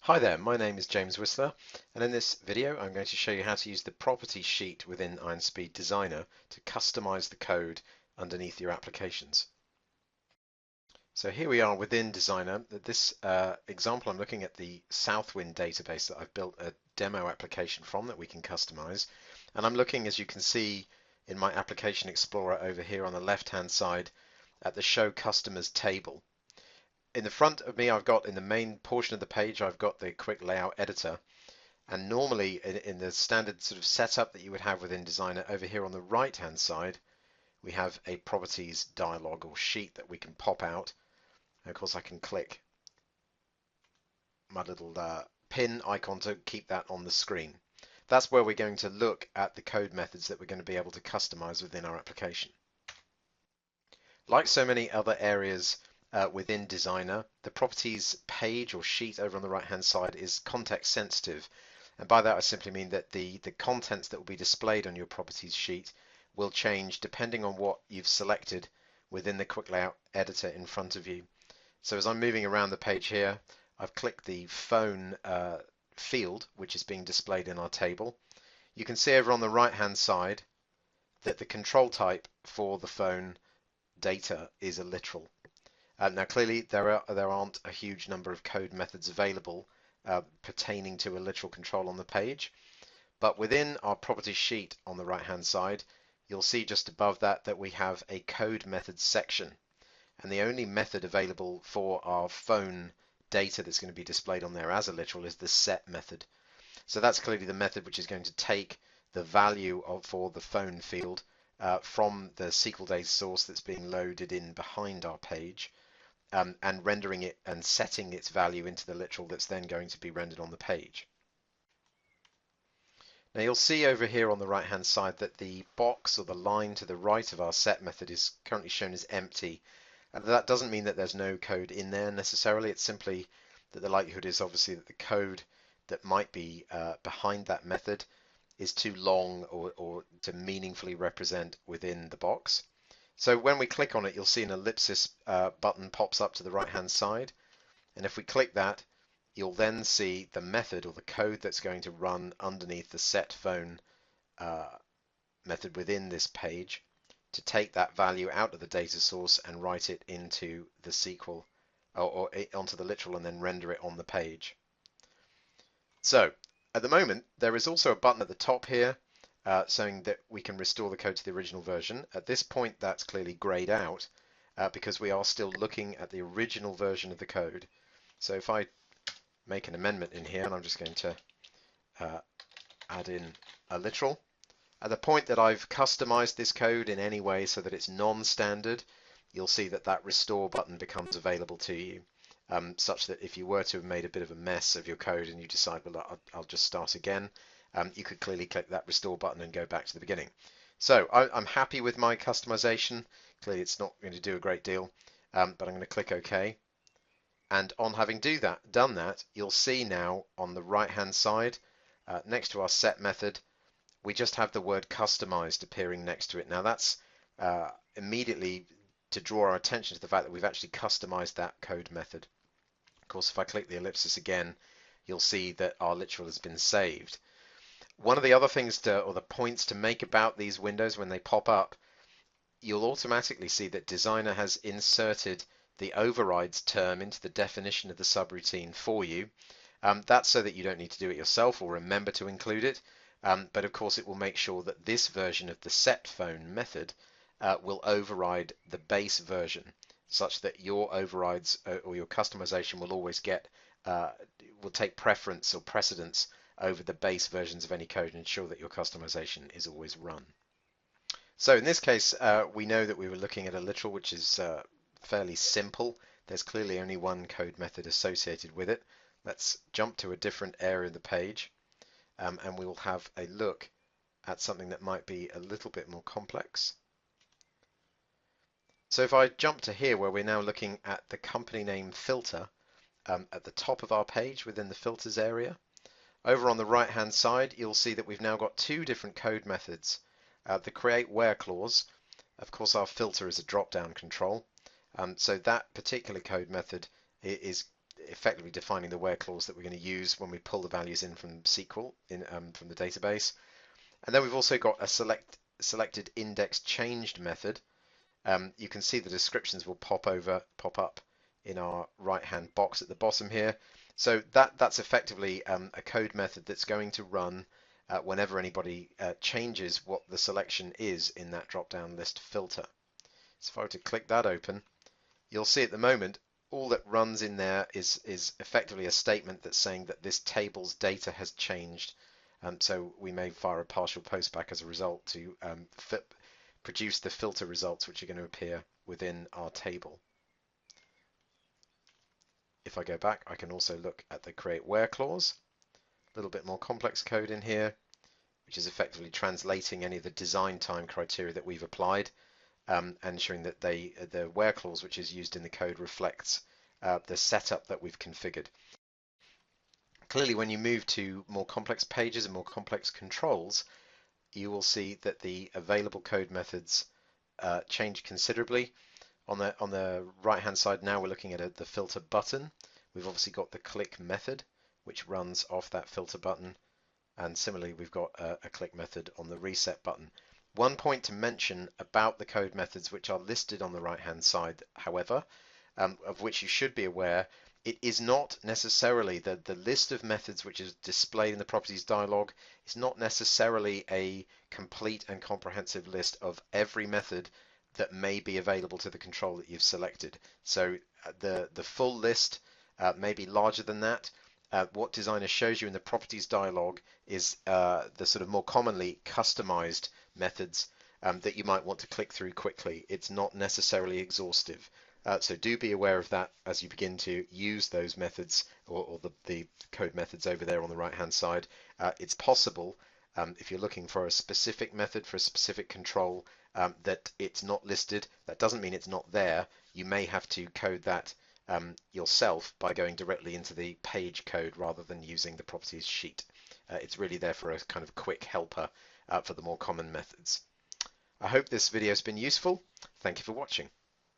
Hi there, my name is James Whistler, and in this video I'm going to show you how to use the properties sheet within IronSpeed Designer to customize the code underneath your applications. So here we are within Designer. This example, I'm looking at the Southwind database that I've built a demo application from that we can customize. And I'm looking, as you can see in my Application Explorer over here on the left-hand side, at the Show Customers table. In the front of me, I've got in the main portion of the page, I've got the quick layout editor. And normally in the standard sort of setup that you would have within Designer, over here on the right hand side, we have a properties dialog or sheet that we can pop out. And of course, I can click my little pin icon to keep that on the screen. That's where we're going to look at the code methods that we're going to be able to customize within our application. Like so many other areas within Designer, the properties page or sheet over on the right hand side is context sensitive. And by that I simply mean that the contents that will be displayed on your properties sheet will change depending on what you've selected within the quick layout editor in front of you. So as I'm moving around the page here, I've clicked the phone field which is being displayed in our table. You can see over on the right hand side that the control type for the phone data is a literal. Now clearly there aren't a huge number of code methods available pertaining to a literal control on the page, but within our property sheet on the right hand side you'll see just above that we have a code methods section, and the only method available for our phone data that's going to be displayed on there as a literal is the set method. So that's clearly the method which is going to take the value for the phone field from the SQL data source that's being loaded in behind our page, and rendering it and setting its value into the literal that's then going to be rendered on the page. Now you'll see over here on the right hand side that the box or the line to the right of our set method is currently shown as empty. And that doesn't mean that there's no code in there necessarily. It's simply that the likelihood is obviously that the code that might be behind that method is too long or to meaningfully represent within the box. So when we click on it, you'll see an ellipsis button pops up to the right hand side, and if we click that, you'll then see the method or the code that's going to run underneath the set phone method within this page to take that value out of the data source and write it into the SQL or onto the literal and then render it on the page. So at the moment there is also a button at the top here saying that we can restore the code to the original version. At this point that's clearly grayed out because we are still looking at the original version of the code. So if I make an amendment in here, and I'm just going to add in a literal, at the point that I've customized this code in any way so that it's non-standard, you'll see that that restore button becomes available to you, such that if you were to have made a bit of a mess of your code and you decide, well, I'll just start again, you could clearly click that restore button and go back to the beginning. So I'm happy with my customization. Clearly it's not going to do a great deal, but I'm going to click OK. And on having done that, you'll see now on the right hand side, next to our set method, we just have the word customized appearing next to it. Now that's immediately to draw our attention to the fact that we've actually customized that code method. Of course, if I click the ellipsis again, you'll see that our literal has been saved. One of the other things or the points to make about these windows when they pop up, you'll automatically see that Designer has inserted the overrides term into the definition of the subroutine for you. That's so that you don't need to do it yourself or remember to include it. But of course it will make sure that this version of the set phone method will override the base version, such that your overrides or your customization will always will take preference or precedence over the base versions of any code and ensure that your customization is always run. So in this case, we know that we were looking at a literal, which is fairly simple. There's clearly only one code method associated with it. Let's jump to a different area of the page, and we will have a look at something that might be a little bit more complex. So if I jump to here where we're now looking at the company name filter at the top of our page within the filters area, over on the right hand side you'll see that we've now got two different code methods. The create where clause, of course our filter is a drop down control, so that particular code method is effectively defining the where clause that we're going to use when we pull the values in from SQL from the database. And then we've also got a selected index changed method. You can see the descriptions will pop up in our right-hand box at the bottom here. So that's effectively a code method that's going to run whenever anybody changes what the selection is in that drop-down list filter. So if I were to click that open, you'll see at the moment all that runs in there is effectively a statement that's saying that this table's data has changed. So we may fire a partial post back as a result to produce the filter results which are going to appear within our table. If I go back, I can also look at the create where clause. A little bit more complex code in here, which is effectively translating any of the design time criteria that we've applied, and ensuring that the where clause which is used in the code reflects the setup that we've configured. Clearly, when you move to more complex pages and more complex controls, you will see that the available code methods change considerably. On the right hand side now we're looking at the filter button. We've obviously got the click method which runs off that filter button, and similarly we've got a click method on the reset button. One point to mention about the code methods which are listed on the right hand side, however, of which you should be aware, it is not necessarily the list of methods which is displayed in the properties dialog is not necessarily a complete and comprehensive list of every method that may be available to the control that you've selected. So the full list may be larger than that. What Designer shows you in the properties dialog is the sort of more commonly customized methods that you might want to click through quickly. It's not necessarily exhaustive. So do be aware of that as you begin to use those methods or the code methods over there on the right hand side. It's possible if you're looking for a specific method for a specific control that it's not listed. That doesn't mean it's not there. You may have to code that yourself by going directly into the page code rather than using the properties sheet. It's really there for a kind of quick helper for the more common methods. I hope this video has been useful. Thank you for watching.